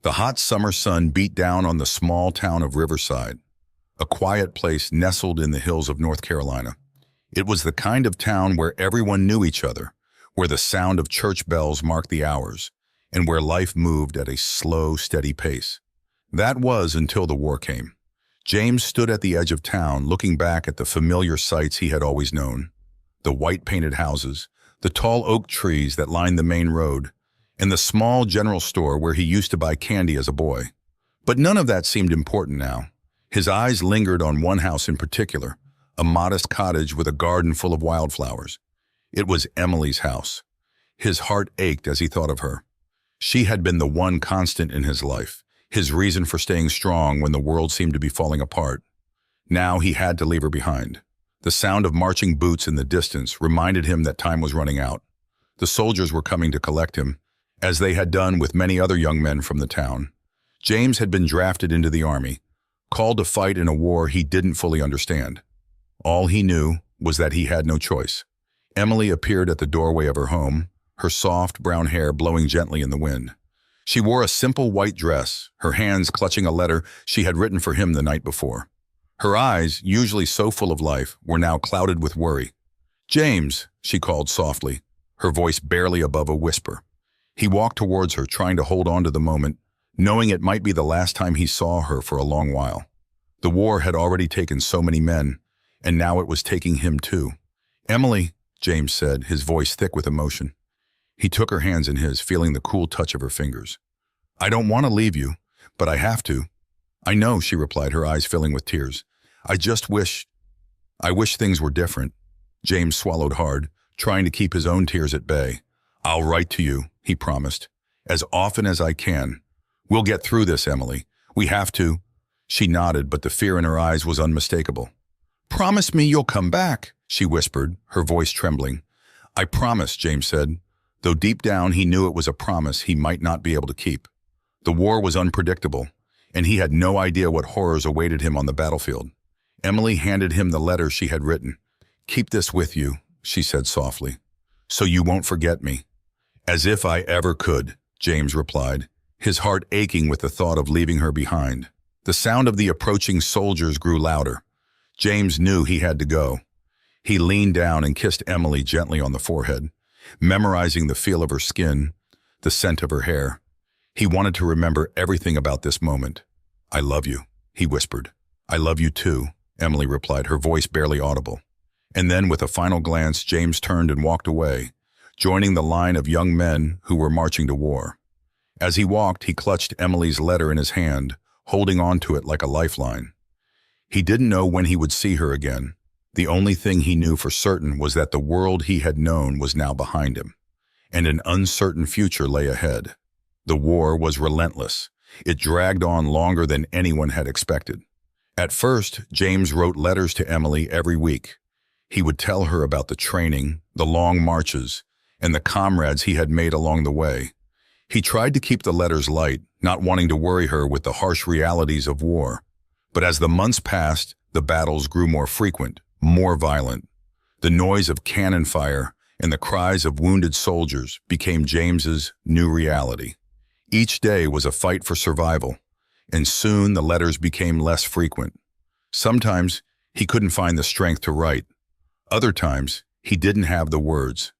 The hot summer sun beat down on the small town of Riverside, a quiet place nestled in the hills of North Carolina. It was the kind of town where everyone knew each other, where the sound of church bells marked the hours, and where life moved at a slow, steady pace. That was until the war came. James stood at the edge of town, looking back at the familiar sights he had always known. The white-painted houses, the tall oak trees that lined the main road, and the small general store where he used to buy candy as a boy. But none of that seemed important now. His eyes lingered on one house in particular, a modest cottage with a garden full of wildflowers. It was Emily's house. His heart ached as he thought of her. She had been the one constant in his life, his reason for staying strong when the world seemed to be falling apart. Now he had to leave her behind. The sound of marching boots in the distance reminded him that time was running out. The soldiers were coming to collect him, as they had done with many other young men from the town. James had been drafted into the army, called to fight in a war he didn't fully understand. All he knew was that he had no choice. Emily appeared at the doorway of her home, her soft brown hair blowing gently in the wind. She wore a simple white dress, her hands clutching a letter she had written for him the night before. Her eyes, usually so full of life, were now clouded with worry. "James," she called softly, her voice barely above a whisper. He walked towards her, trying to hold on to the moment, knowing it might be the last time he saw her for a long while. The war had already taken so many men, and now it was taking him too. "Emily," James said, his voice thick with emotion. He took her hands in his, feeling the cool touch of her fingers. "I don't want to leave you, but I have to." "I know," she replied, her eyes filling with tears. I wish things were different." James swallowed hard, trying to keep his own tears at bay. "I'll write to you," he promised, "as often as I can. We'll get through this, Emily. We have to." She nodded, but the fear in her eyes was unmistakable. "Promise me you'll come back," she whispered, her voice trembling. "I promise," James said, though deep down he knew it was a promise he might not be able to keep. The war was unpredictable, and he had no idea what horrors awaited him on the battlefield. Emily handed him the letter she had written. "Keep this with you," she said softly, "so you won't forget me." "As if I ever could," James replied, his heart aching with the thought of leaving her behind. The sound of the approaching soldiers grew louder. James knew he had to go. He leaned down and kissed Emily gently on the forehead, memorizing the feel of her skin, the scent of her hair. He wanted to remember everything about this moment. "I love you," he whispered. "I love you too," Emily replied, her voice barely audible. And then, with a final glance, James turned and walked away, joining the line of young men who were marching to war. As he walked, he clutched Emily's letter in his hand, holding on to it like a lifeline. He didn't know when he would see her again. The only thing he knew for certain was that the world he had known was now behind him, and an uncertain future lay ahead. The war was relentless. It dragged on longer than anyone had expected. At first, James wrote letters to Emily every week. He would tell her about the training, the long marches, and the comrades he had made along the way. He tried to keep the letters light, not wanting to worry her with the harsh realities of war. But as the months passed, the battles grew more frequent, more violent. The noise of cannon fire and the cries of wounded soldiers became James's new reality. Each day was a fight for survival, and soon the letters became less frequent. Sometimes he couldn't find the strength to write. Other times, he didn't have the words.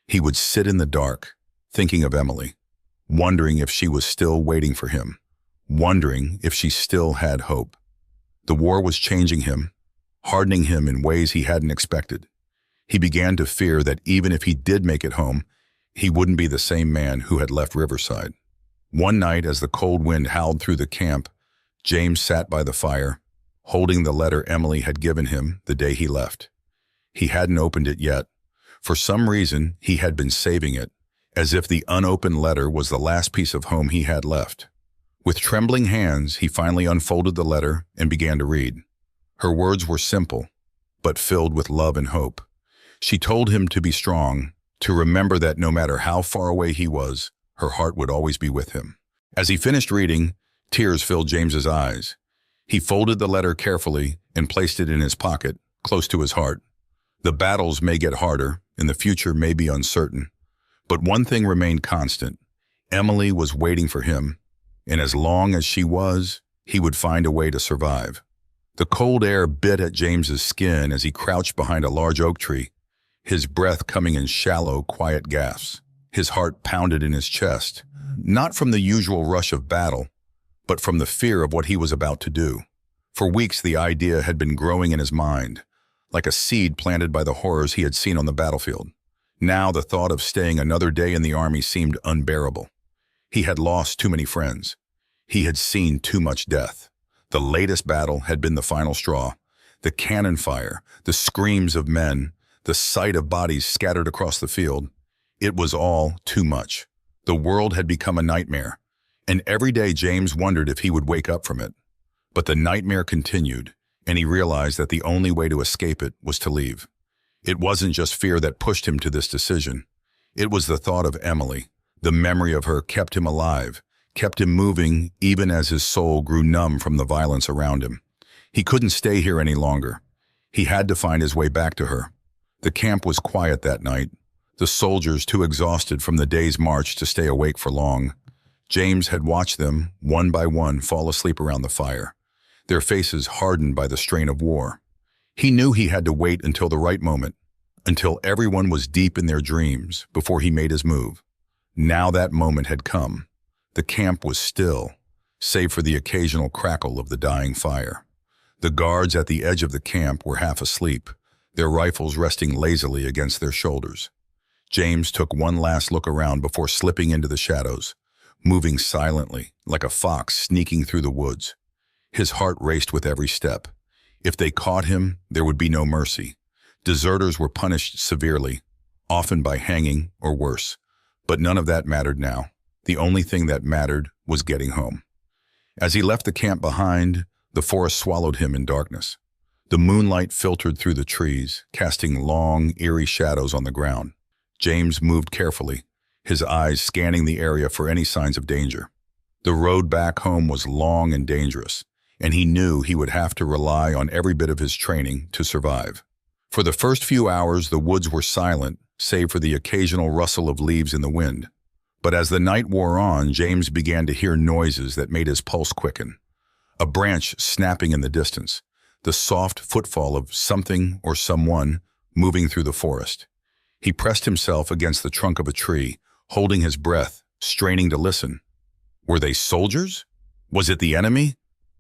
He would sit in the dark, thinking of Emily, wondering if she was still waiting for him, wondering if she still had hope. The war was changing him, hardening him in ways he hadn't expected. He began to fear that even if he did make it home, he wouldn't be the same man who had left Riverside. One night, as the cold wind howled through the camp, James sat by the fire, holding the letter Emily had given him the day he left. He hadn't opened it yet. For some reason, he had been saving it, as if the unopened letter was the last piece of home he had left. With trembling hands, he finally unfolded the letter and began to read. Her words were simple, but filled with love and hope. She told him to be strong, to remember that no matter how far away he was, her heart would always be with him. As he finished reading, tears filled James's eyes. He folded the letter carefully and placed it in his pocket, close to his heart. The battles may get harder, and the future may be uncertain. But one thing remained constant. Emily was waiting for him, and as long as she was, he would find a way to survive. The cold air bit at James's skin as he crouched behind a large oak tree, his breath coming in shallow, quiet gasps. His heart pounded in his chest, not from the usual rush of battle, but from the fear of what he was about to do. For weeks, the idea had been growing in his mind, like a seed planted by the horrors he had seen on the battlefield. Now the thought of staying another day in the army seemed unbearable. He had lost too many friends. He had seen too much death. The latest battle had been the final straw. The cannon fire, the screams of men, the sight of bodies scattered across the field. It was all too much. The world had become a nightmare, and every day James wondered if he would wake up from it. But the nightmare continued, and he realized that the only way to escape it was to leave. It wasn't just fear that pushed him to this decision. It was the thought of Emily. The memory of her kept him alive, kept him moving even as his soul grew numb from the violence around him. He couldn't stay here any longer. He had to find his way back to her. The camp was quiet that night, the soldiers too exhausted from the day's march to stay awake for long. James had watched them, one by one, fall asleep around the fire, their faces hardened by the strain of war. He knew he had to wait until the right moment, until everyone was deep in their dreams, before he made his move. Now that moment had come. The camp was still, save for the occasional crackle of the dying fire. The guards at the edge of the camp were half asleep, their rifles resting lazily against their shoulders. James took one last look around before slipping into the shadows, moving silently, like a fox sneaking through the woods. His heart raced with every step. If they caught him, there would be no mercy. Deserters were punished severely, often by hanging or worse. But none of that mattered now. The only thing that mattered was getting home. As he left the camp behind, the forest swallowed him in darkness. The moonlight filtered through the trees, casting long, eerie shadows on the ground. James moved carefully, his eyes scanning the area for any signs of danger. The road back home was long and dangerous, and he knew he would have to rely on every bit of his training to survive. For the first few hours, the woods were silent, save for the occasional rustle of leaves in the wind. But as the night wore on, James began to hear noises that made his pulse quicken. A branch snapping in the distance, the soft footfall of something or someone moving through the forest. He pressed himself against the trunk of a tree, holding his breath, straining to listen. Were they soldiers? Was it the enemy?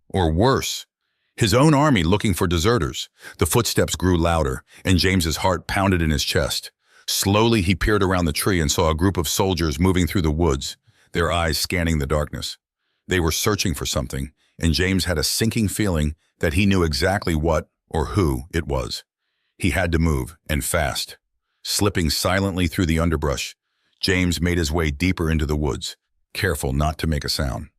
Or worse, his own army looking for deserters? The footsteps grew louder, and James's heart pounded in his chest. Slowly, he peered around the tree and saw a group of soldiers moving through the woods, their eyes scanning the darkness. They were searching for something, and James had a sinking feeling that he knew exactly what or who it was. He had to move, and fast. Slipping silently through the underbrush, James made his way deeper into the woods, careful not to make a sound.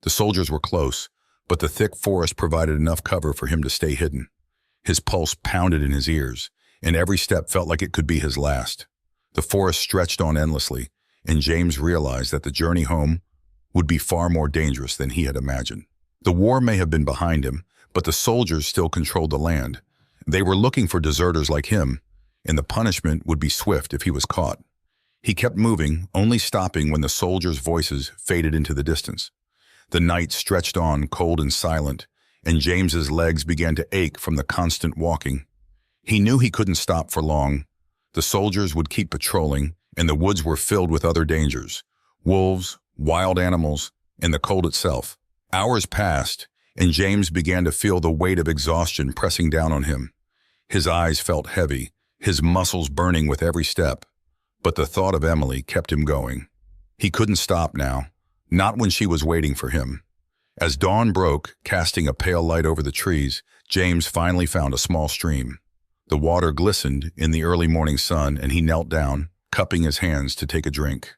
The soldiers were close, but the thick forest provided enough cover for him to stay hidden. His pulse pounded in his ears, and every step felt like it could be his last. The forest stretched on endlessly, and James realized that the journey home would be far more dangerous than he had imagined. The war may have been behind him, but the soldiers still controlled the land. They were looking for deserters like him, and the punishment would be swift if he was caught. He kept moving, only stopping when the soldiers' voices faded into the distance. The night stretched on, cold and silent, and James's legs began to ache from the constant walking. He knew he couldn't stop for long. The soldiers would keep patrolling, and the woods were filled with other dangers: wolves, wild animals, and the cold itself. Hours passed, and James began to feel the weight of exhaustion pressing down on him. His eyes felt heavy, his muscles burning with every step. But the thought of Emily kept him going. He couldn't stop now, not when she was waiting for him. As dawn broke, casting a pale light over the trees, James finally found a small stream. The water glistened in the early morning sun, and he knelt down, cupping his hands to take a drink.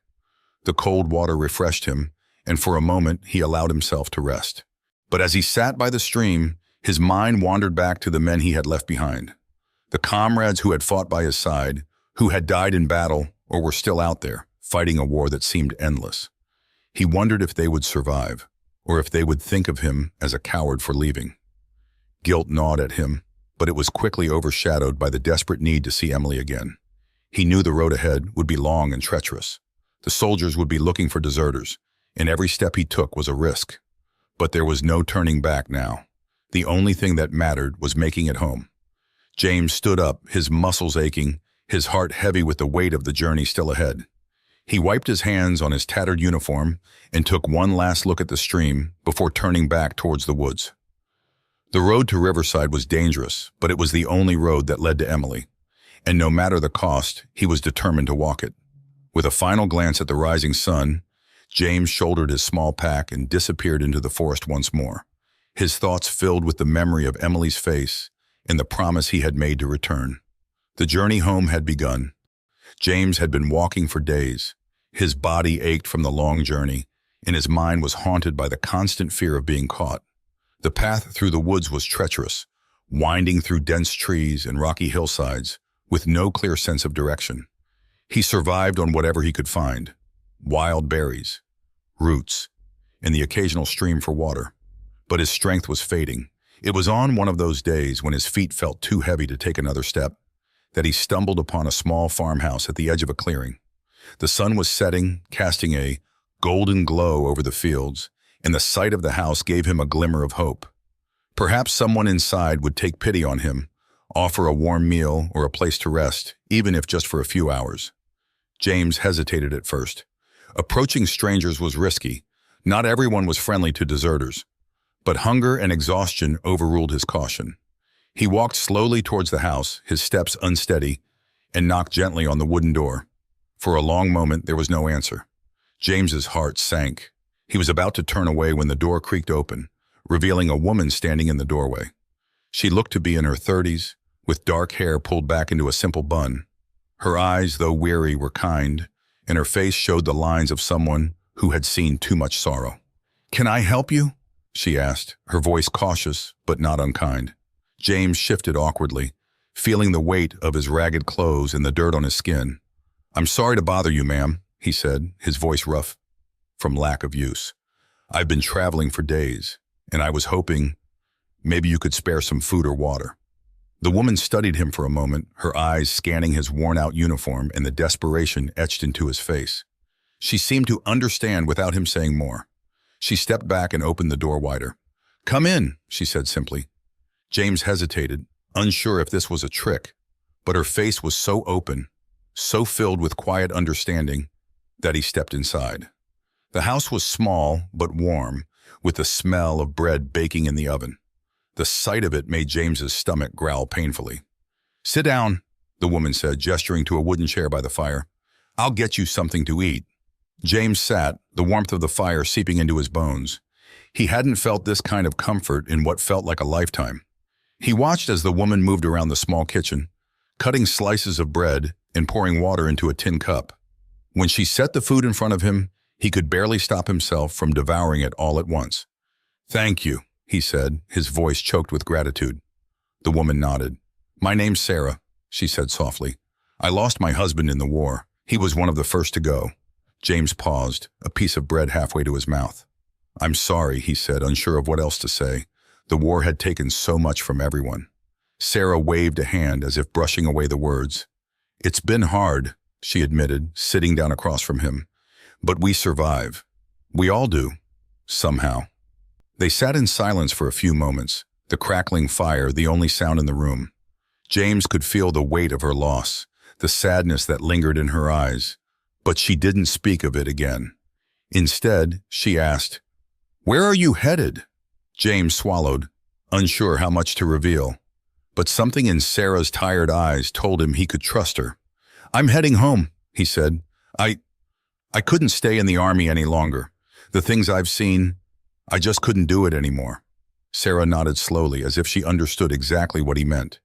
The cold water refreshed him, and for a moment he allowed himself to rest. But as he sat by the stream, his mind wandered back to the men he had left behind. The comrades who had fought by his side, who had died in battle or were still out there, fighting a war that seemed endless. He wondered if they would survive, or if they would think of him as a coward for leaving. Guilt gnawed at him, but it was quickly overshadowed by the desperate need to see Emily again. He knew the road ahead would be long and treacherous. The soldiers would be looking for deserters, and every step he took was a risk. But there was no turning back now. The only thing that mattered was making it home. James stood up, his muscles aching, his heart heavy with the weight of the journey still ahead. He wiped his hands on his tattered uniform and took one last look at the stream before turning back towards the woods. The road to Riverside was dangerous, but it was the only road that led to Emily, and no matter the cost, he was determined to walk it. With a final glance at the rising sun, James shouldered his small pack and disappeared into the forest once more, his thoughts filled with the memory of Emily's face and the promise he had made to return. The journey home had begun. James had been walking for days. His body ached from the long journey, and his mind was haunted by the constant fear of being caught. The path through the woods was treacherous, winding through dense trees and rocky hillsides, with no clear sense of direction. He survived on whatever he could find: wild berries, roots, and the occasional stream for water. But his strength was fading. It was on one of those days when his feet felt too heavy to take another step that he stumbled upon a small farmhouse at the edge of a clearing. The sun was setting, casting a golden glow over the fields, and the sight of the house gave him a glimmer of hope. Perhaps someone inside would take pity on him, offer a warm meal or a place to rest, even if just for a few hours. James hesitated at first. Approaching strangers was risky. Not everyone was friendly to deserters. But hunger and exhaustion overruled his caution. He walked slowly towards the house, his steps unsteady, and knocked gently on the wooden door. For a long moment, there was no answer. James's heart sank. He was about to turn away when the door creaked open, revealing a woman standing in the doorway. She looked to be in her 30s, with dark hair pulled back into a simple bun. Her eyes, though weary, were kind, and her face showed the lines of someone who had seen too much sorrow. "Can I help you?" she asked, her voice cautious but not unkind. James shifted awkwardly, feeling the weight of his ragged clothes and the dirt on his skin. "I'm sorry to bother you, ma'am," he said, his voice rough from lack of use. "I've been traveling for days, and I was hoping maybe you could spare some food or water." The woman studied him for a moment, her eyes scanning his worn-out uniform and the desperation etched into his face. She seemed to understand without him saying more. She stepped back and opened the door wider. "Come in," she said simply. James hesitated, unsure if this was a trick, but her face was so open, so filled with quiet understanding, that he stepped inside. The house was small but warm, with the smell of bread baking in the oven. The sight of it made James's stomach growl painfully. "Sit down," the woman said, gesturing to a wooden chair by the fire. "I'll get you something to eat." James sat, the warmth of the fire seeping into his bones. He hadn't felt this kind of comfort in what felt like a lifetime. He watched as the woman moved around the small kitchen, cutting slices of bread and pouring water into a tin cup. When she set the food in front of him, he could barely stop himself from devouring it all at once. "Thank you," he said, his voice choked with gratitude. The woman nodded. "My name's Sarah," she said softly. "I lost my husband in the war. He was one of the first to go." James paused, a piece of bread halfway to his mouth. "I'm sorry," he said, unsure of what else to say. The war had taken so much from everyone. Sarah waved a hand as if brushing away the words. "It's been hard," she admitted, sitting down across from him. "But we survive. We all do. Somehow." They sat in silence for a few moments, the crackling fire the only sound in the room. James could feel the weight of her loss, the sadness that lingered in her eyes, but she didn't speak of it again. Instead, she asked, "Where are you headed?" James swallowed, unsure how much to reveal. But something in Sarah's tired eyes told him he could trust her. "I'm heading home," he said. I couldn't stay in the army any longer. The things I've seen, I just couldn't do it anymore." Sarah nodded slowly, as if she understood exactly what he meant.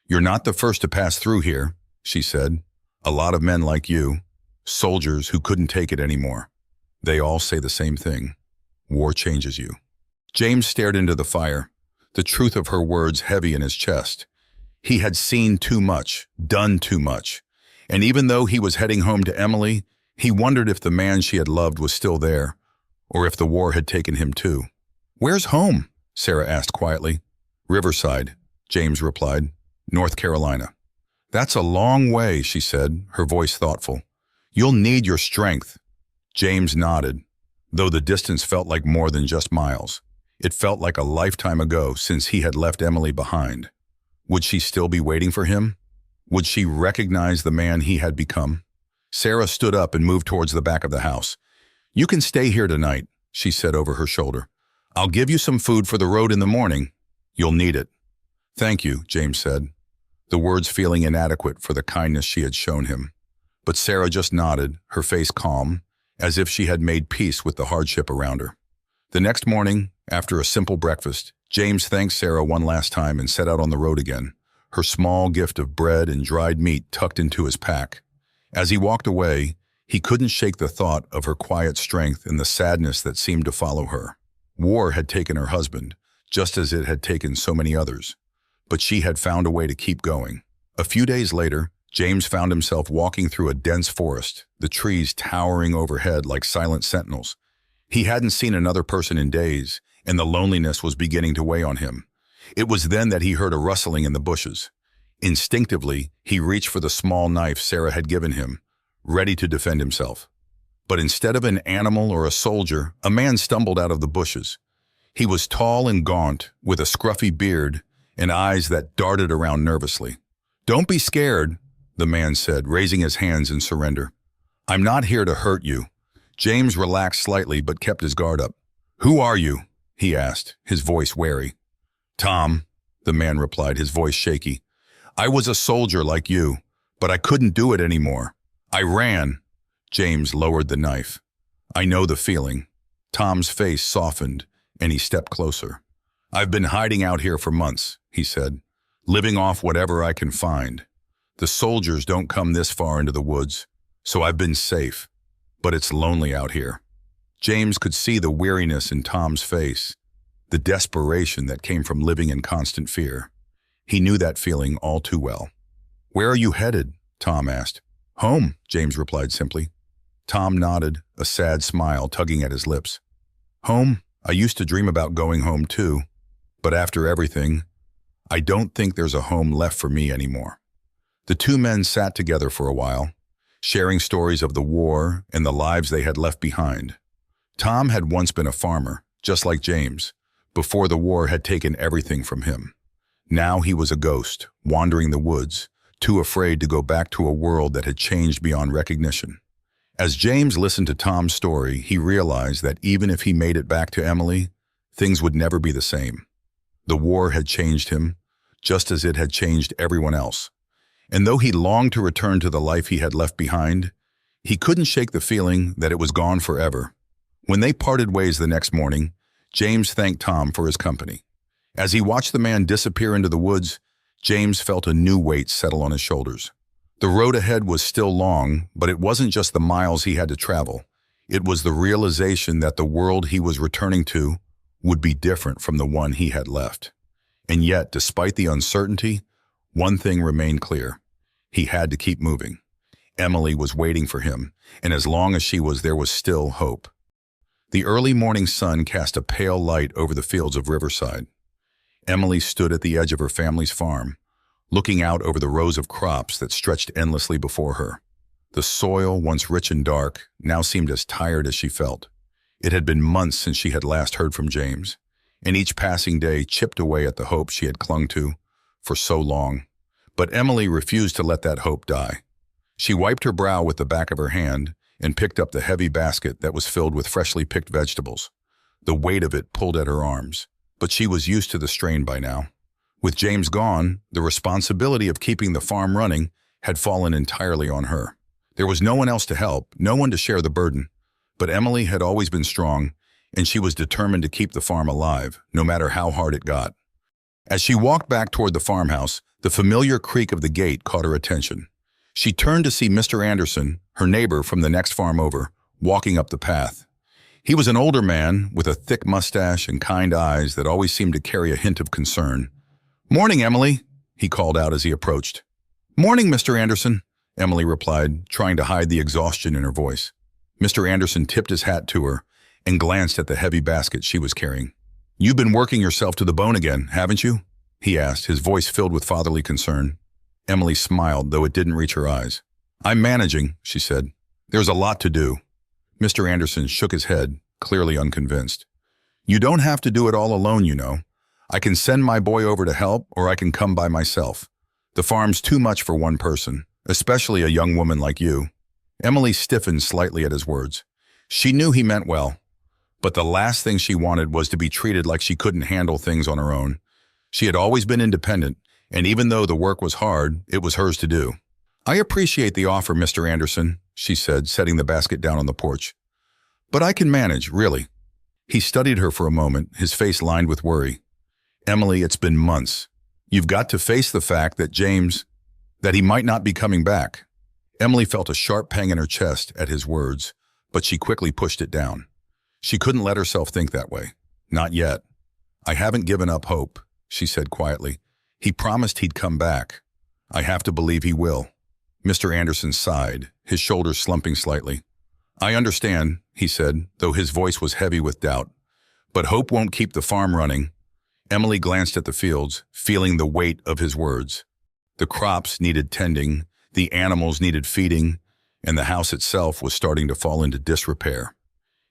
"You're not the first to pass through here," she said. "A lot of men like you, soldiers who couldn't take it anymore. They all say the same thing. War changes you." James stared into the fire, the truth of her words heavy in his chest. He had seen too much, done too much, and even though he was heading home to Emily, he wondered if the man she had loved was still there, or if the war had taken him too. "Where's home?" Sarah asked quietly. "Riverside," James replied. "North Carolina." "That's a long way," she said, her voice thoughtful. "You'll need your strength." James nodded. though the distance felt like more than just miles. It felt like a lifetime ago since he had left Emily behind. Would she still be waiting for him? Would she recognize the man he had become? Sarah stood up and moved towards the back of the house. "You can stay here tonight," she said over her shoulder. "I'll give you some food for the road in the morning. You'll need it." "Thank you," James said, the words feeling inadequate for the kindness she had shown him. But Sarah just nodded, her face calm, as if she had made peace with the hardship around her. The next morning, after a simple breakfast, James thanked Sarah one last time and set out on the road again, her small gift of bread and dried meat tucked into his pack. As he walked away, he couldn't shake the thought of her quiet strength and the sadness that seemed to follow her. War had taken her husband, just as it had taken so many others. But she had found a way to keep going. A few days later, James found himself walking through a dense forest, the trees towering overhead like silent sentinels. He hadn't seen another person in days, and the loneliness was beginning to weigh on him. It was then that he heard a rustling in the bushes. Instinctively, he reached for the small knife Sarah had given him, ready to defend himself. But instead of an animal or a soldier, a man stumbled out of the bushes. He was tall and gaunt, with a scruffy beard and eyes that darted around nervously. "Don't be scared," the man said, raising his hands in surrender. "I'm not here to hurt you." James relaxed slightly but kept his guard up. "Who are you?" he asked, his voice wary. "Tom," the man replied, his voice shaky. "I was a soldier like you, but I couldn't do it anymore. I ran." James lowered the knife. "I know the feeling." Tom's face softened, and he stepped closer. "I've been hiding out here for months," he said, "living off whatever I can find. The soldiers don't come this far into the woods, so I've been safe. But it's lonely out here." James could see the weariness in Tom's face, the desperation that came from living in constant fear. He knew that feeling all too well. "Where are you headed?" Tom asked. "Home," James replied simply. Tom nodded, a sad smile tugging at his lips. "Home? I used to dream about going home too. But after everything, I don't think there's a home left for me anymore." The two men sat together for a while, sharing stories of the war and the lives they had left behind. Tom had once been a farmer, just like James, before the war had taken everything from him. Now he was a ghost, wandering the woods, too afraid to go back to a world that had changed beyond recognition. As James listened to Tom's story, he realized that even if he made it back to Emily, things would never be the same. The war had changed him, just as it had changed everyone else. And though he longed to return to the life he had left behind, he couldn't shake the feeling that it was gone forever. When they parted ways the next morning, James thanked Tom for his company. As he watched the man disappear into the woods, James felt a new weight settle on his shoulders. The road ahead was still long, but it wasn't just the miles he had to travel. It was the realization that the world he was returning to would be different from the one he had left. And yet, despite the uncertainty, one thing remained clear. He had to keep moving. Emily was waiting for him, and as long as she was, there was still hope. The early morning sun cast a pale light over the fields of Riverside. Emily stood at the edge of her family's farm, looking out over the rows of crops that stretched endlessly before her. The soil, once rich and dark, now seemed as tired as she felt. It had been months since she had last heard from James, and each passing day chipped away at the hope she had clung to for so long. But Emily refused to let that hope die. She wiped her brow with the back of her hand and picked up the heavy basket that was filled with freshly picked vegetables. The weight of it pulled at her arms, but she was used to the strain by now. With James gone, the responsibility of keeping the farm running had fallen entirely on her. There was no one else to help, no one to share the burden. But Emily had always been strong, and she was determined to keep the farm alive, no matter how hard it got. As she walked back toward the farmhouse, the familiar creak of the gate caught her attention. She turned to see Mr. Anderson, her neighbor from the next farm over, walking up the path. He was an older man with a thick mustache and kind eyes that always seemed to carry a hint of concern. "Morning, Emily," he called out as he approached. "Morning, Mr. Anderson," Emily replied, trying to hide the exhaustion in her voice. Mr. Anderson tipped his hat to her and glanced at the heavy basket she was carrying. "You've been working yourself to the bone again, haven't you?" he asked, his voice filled with fatherly concern. Emily smiled, though it didn't reach her eyes. "I'm managing," she said. "There's a lot to do." Mr. Anderson shook his head, clearly unconvinced. "You don't have to do it all alone, you know. I can send my boy over to help, or I can come by myself. The farm's too much for one person, especially a young woman like you." Emily stiffened slightly at his words. She knew he meant well, but the last thing she wanted was to be treated like she couldn't handle things on her own. She had always been independent, and even though the work was hard, it was hers to do. "I appreciate the offer, Mr. Anderson," she said, setting the basket down on the porch. "But I can manage, really." He studied her for a moment, his face lined with worry. "Emily, it's been months. You've got to face the fact that that he might not be coming back." Emily felt a sharp pang in her chest at his words, but she quickly pushed it down. She couldn't let herself think that way. "Not yet. I haven't given up hope," she said quietly. "He promised he'd come back. I have to believe he will." Mr. Anderson sighed, his shoulders slumping slightly. "I understand," he said, though his voice was heavy with doubt. "But hope won't keep the farm running." Emily glanced at the fields, feeling the weight of his words. The crops needed tending, the animals needed feeding, and the house itself was starting to fall into disrepair.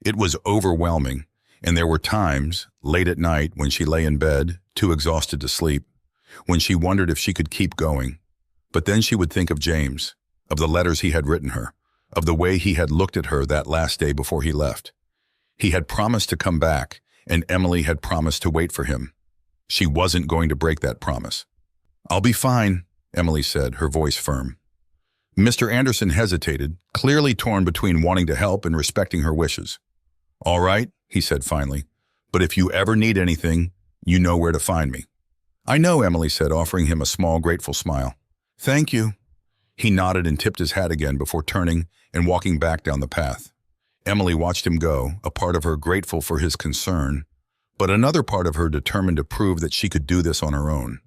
It was overwhelming, and there were times, late at night when she lay in bed, too exhausted to sleep, when she wondered if she could keep going. But then she would think of James, of the letters he had written her, of the way he had looked at her that last day before he left. He had promised to come back, and Emily had promised to wait for him. She wasn't going to break that promise. "I'll be fine," Emily said, her voice firm. Mr. Anderson hesitated, clearly torn between wanting to help and respecting her wishes. "All right," he said finally, "but if you ever need anything, you know where to find me." "I know," Emily said, offering him a small, grateful smile. "Thank you." He nodded and tipped his hat again before turning and walking back down the path. Emily watched him go, a part of her grateful for his concern, but another part of her determined to prove that she could do this on her own.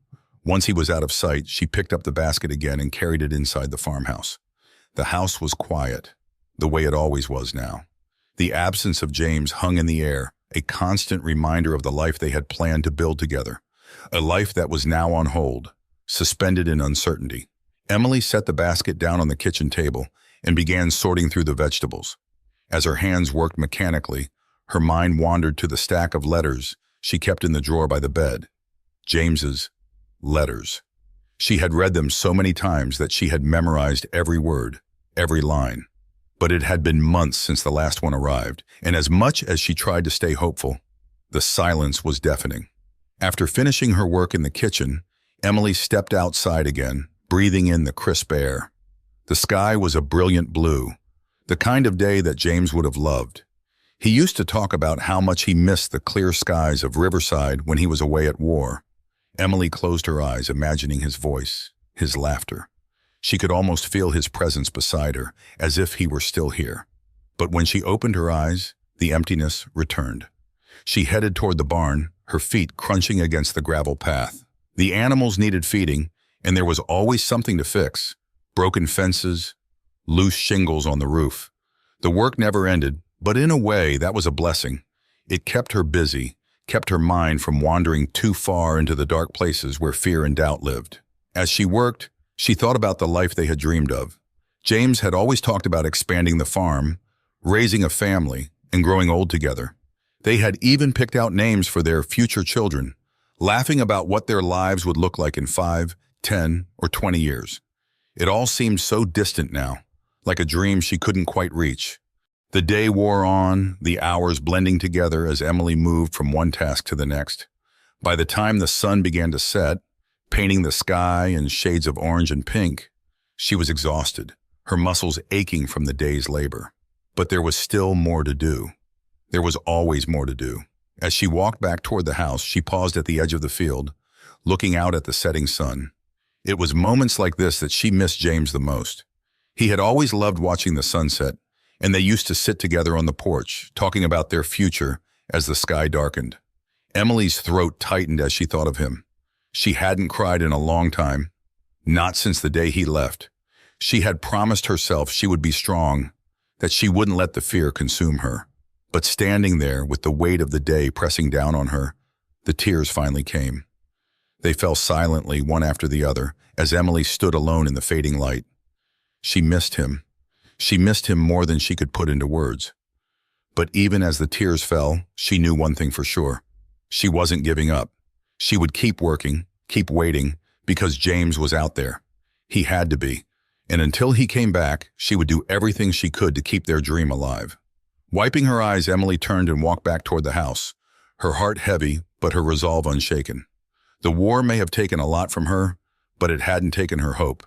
Once he was out of sight, she picked up the basket again and carried it inside the farmhouse. The house was quiet, the way it always was now. The absence of James hung in the air, a constant reminder of the life they had planned to build together, a life that was now on hold, suspended in uncertainty. Emily set the basket down on the kitchen table and began sorting through the vegetables. As her hands worked mechanically, her mind wandered to the stack of letters she kept in the drawer by the bed. James's letters. She had read them so many times that she had memorized every word, every line. But it had been months since the last one arrived, and as much as she tried to stay hopeful, the silence was deafening. After finishing her work in the kitchen, Emily stepped outside again, breathing in the crisp air. The sky was a brilliant blue, the kind of day that James would have loved. He used to talk about how much he missed the clear skies of Riverside when he was away at war. Emily closed her eyes, imagining his voice, his laughter. She could almost feel his presence beside her, as if he were still here. But when she opened her eyes, the emptiness returned. She headed toward the barn, her feet crunching against the gravel path. The animals needed feeding, and there was always something to fix. Broken fences, loose shingles on the roof. The work never ended, but in a way that was a blessing. It kept her busy, kept her mind from wandering too far into the dark places where fear and doubt lived. As she worked, she thought about the life they had dreamed of. James had always talked about expanding the farm, raising a family, and growing old together. They had even picked out names for their future children, laughing about what their lives would look like in 5, 10, or 20 years. It all seemed so distant now, like a dream she couldn't quite reach. The day wore on, the hours blending together as Emily moved from one task to the next. By the time the sun began to set, painting the sky in shades of orange and pink, she was exhausted, her muscles aching from the day's labor. But there was still more to do. There was always more to do. As she walked back toward the house, she paused at the edge of the field, looking out at the setting sun. It was moments like this that she missed James the most. He had always loved watching the sunset, and they used to sit together on the porch, talking about their future as the sky darkened. Emily's throat tightened as she thought of him. She hadn't cried in a long time, not since the day he left. She had promised herself she would be strong, that she wouldn't let the fear consume her. But standing there with the weight of the day pressing down on her, the tears finally came. They fell silently one after the other as Emily stood alone in the fading light. She missed him. She missed him more than she could put into words. But even as the tears fell, she knew one thing for sure. She wasn't giving up. She would keep working, keep waiting, because James was out there. He had to be. And until he came back, she would do everything she could to keep their dream alive. Wiping her eyes, Emily turned and walked back toward the house, her heart heavy, but her resolve unshaken. The war may have taken a lot from her, but it hadn't taken her hope.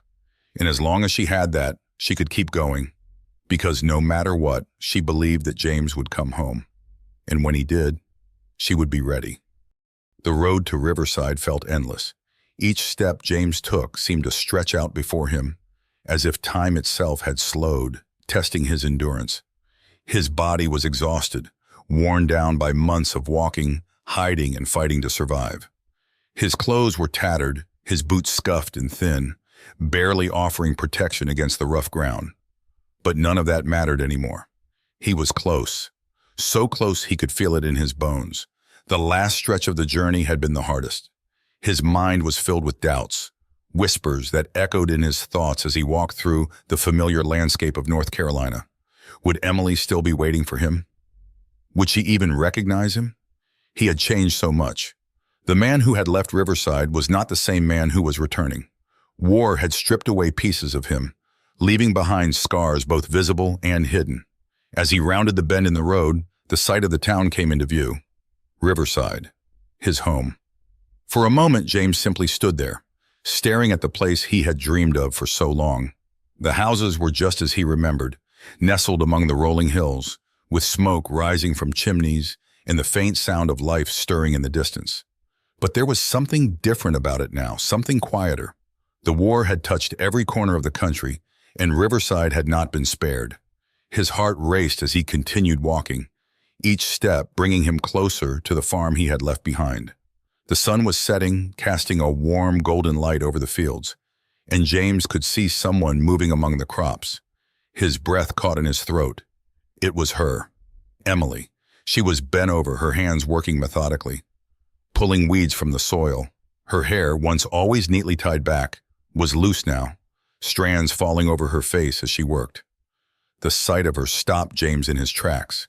And as long as she had that, she could keep going. Because no matter what, she believed that James would come home. And when he did, she would be ready. The road to Riverside felt endless. Each step James took seemed to stretch out before him, as if time itself had slowed, testing his endurance. His body was exhausted, worn down by months of walking, hiding, and fighting to survive. His clothes were tattered, his boots scuffed and thin, barely offering protection against the rough ground. But none of that mattered anymore. He was close, so close he could feel it in his bones. The last stretch of the journey had been the hardest. His mind was filled with doubts, whispers that echoed in his thoughts as he walked through the familiar landscape of North Carolina. Would Emily still be waiting for him? Would she even recognize him? He had changed so much. The man who had left Riverside was not the same man who was returning. War had stripped away pieces of him, leaving behind scars both visible and hidden. As he rounded the bend in the road, the sight of the town came into view. Riverside, his home. For a moment, James simply stood there, staring at the place he had dreamed of for so long. The houses were just as he remembered, nestled among the rolling hills, with smoke rising from chimneys and the faint sound of life stirring in the distance. But there was something different about it now, something quieter. The war had touched every corner of the country, and Riverside had not been spared. His heart raced as he continued walking, each step bringing him closer to the farm he had left behind. The sun was setting, casting a warm golden light over the fields, and James could see someone moving among the crops. His breath caught in his throat. It was her, Emily. She was bent over, her hands working methodically, pulling weeds from the soil. Her hair, once always neatly tied back, was loose now, strands falling over her face as she worked. The sight of her stopped James in his tracks.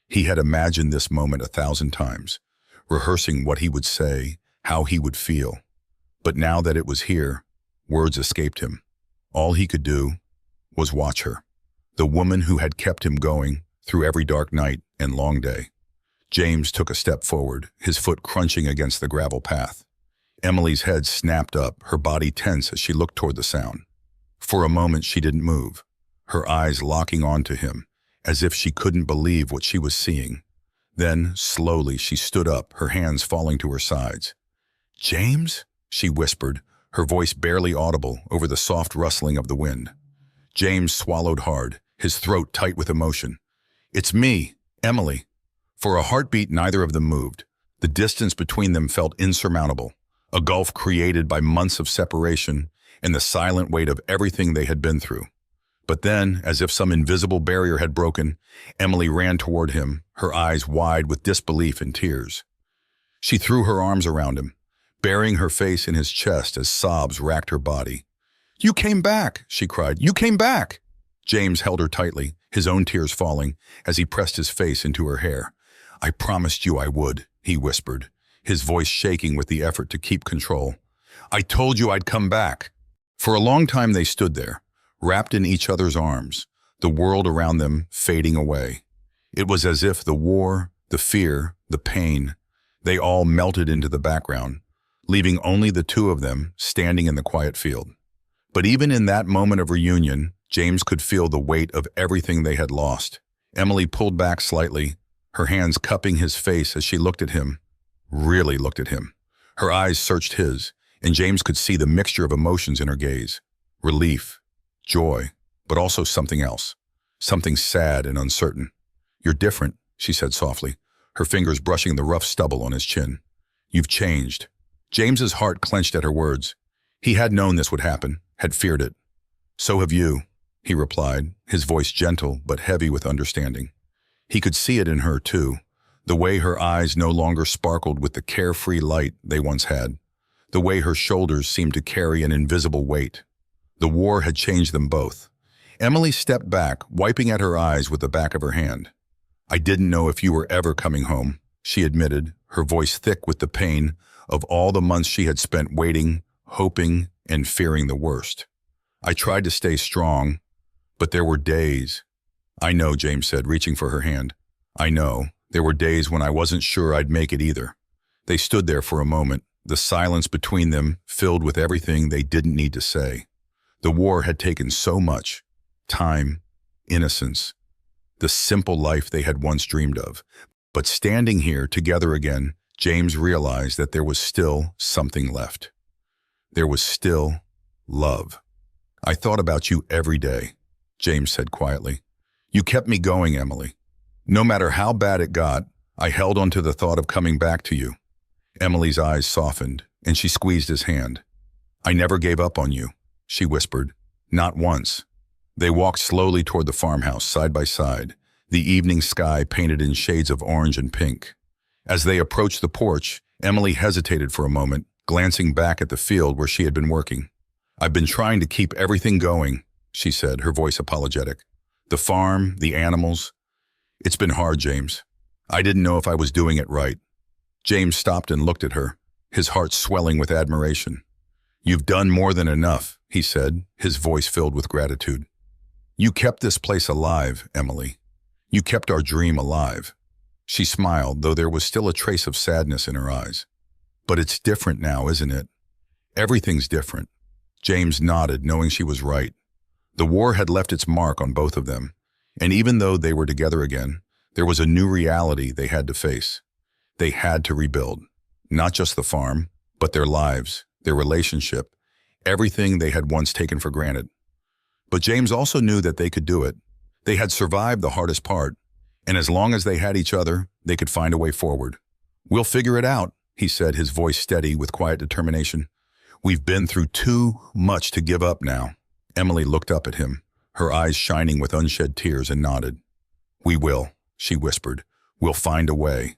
He had imagined this moment 1,000 times, rehearsing what he would say, how he would feel. But now that it was here, words escaped him. All he could do was watch her, the woman who had kept him going through every dark night and long day. James took a step forward, his foot crunching against the gravel path. Emily's head snapped up, her body tense as she looked toward the sound. For a moment she didn't move, her eyes locking onto him, as if she couldn't believe what she was seeing. Then, slowly, she stood up, her hands falling to her sides. "James?" she whispered, her voice barely audible over the soft rustling of the wind. James swallowed hard, his throat tight with emotion. "It's me, Emily." For a heartbeat, neither of them moved. The distance between them felt insurmountable, a gulf created by months of separation and the silent weight of everything they had been through. But then, as if some invisible barrier had broken, Emily ran toward him, her eyes wide with disbelief and tears. She threw her arms around him, burying her face in his chest as sobs racked her body. "You came back," she cried. "You came back." James held her tightly, his own tears falling, as he pressed his face into her hair. "I promised you I would," he whispered, his voice shaking with the effort to keep control. "I told you I'd come back." For a long time they stood there, wrapped in each other's arms, the world around them fading away. It was as if the war, the fear, the pain, they all melted into the background, leaving only the two of them standing in the quiet field. But even in that moment of reunion, James could feel the weight of everything they had lost. Emily pulled back slightly, her hands cupping his face as she looked at him, really looked at him. Her eyes searched his, and James could see the mixture of emotions in her gaze. Relief, joy, but also something else, something sad and uncertain. "You're different," she said softly, her fingers brushing the rough stubble on his chin. "You've changed." James's heart clenched at her words. He had known this would happen, had feared it. "So have you," he replied, his voice gentle but heavy with understanding. He could see it in her, too, the way her eyes no longer sparkled with the carefree light they once had, the way her shoulders seemed to carry an invisible weight. The war had changed them both. Emily stepped back, wiping at her eyes with the back of her hand. I didn't know if you were ever coming home, she admitted, her voice thick with the pain of all the months she had spent waiting, hoping, and fearing the worst. I tried to stay strong, but there were days. I know, James said, reaching for her hand. I know. There were days when I wasn't sure I'd make it either. They stood there for a moment, the silence between them filled with everything they didn't need to say. The war had taken so much. Time, innocence, the simple life they had once dreamed of. But standing here together again, James realized that there was still something left. There was still love. I thought about you every day, James said quietly. You kept me going, Emily. No matter how bad it got, I held on to the thought of coming back to you. Emily's eyes softened, and she squeezed his hand. I never gave up on you, she whispered. Not once. They walked slowly toward the farmhouse, side by side, the evening sky painted in shades of orange and pink. As they approached the porch, Emily hesitated for a moment, glancing back at the field where she had been working. I've been trying to keep everything going, she said, her voice apologetic. The farm, the animals. It's been hard, James. I didn't know if I was doing it right. James stopped and looked at her, his heart swelling with admiration. You've done more than enough, he said, his voice filled with gratitude. You kept this place alive, Emily. You kept our dream alive. She smiled, though there was still a trace of sadness in her eyes. But it's different now, isn't it? Everything's different. James nodded, knowing she was right. The war had left its mark on both of them, and even though they were together again, there was a new reality they had to face. They had to rebuild, not just the farm, but their lives, their relationship, everything they had once taken for granted. But James also knew that they could do it. They had survived the hardest part, and as long as they had each other, they could find a way forward. We'll figure it out, he said, his voice steady with quiet determination. We've been through too much to give up now. Emily looked up at him, her eyes shining with unshed tears, and nodded. We will, she whispered. We'll find a way.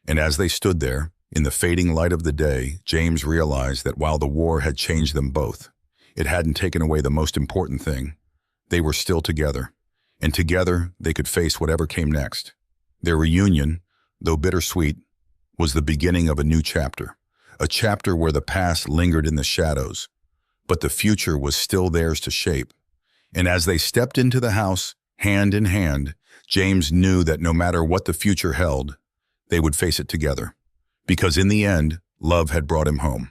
And as they stood there, in the fading light of the day, James realized that while the war had changed them both, it hadn't taken away the most important thing. They were still together, and together they could face whatever came next. Their reunion, though bittersweet, was the beginning of a new chapter, a chapter where the past lingered in the shadows, but the future was still theirs to shape. And as they stepped into the house, hand in hand, James knew that no matter what the future held, they would face it together. Because in the end, love had brought him home.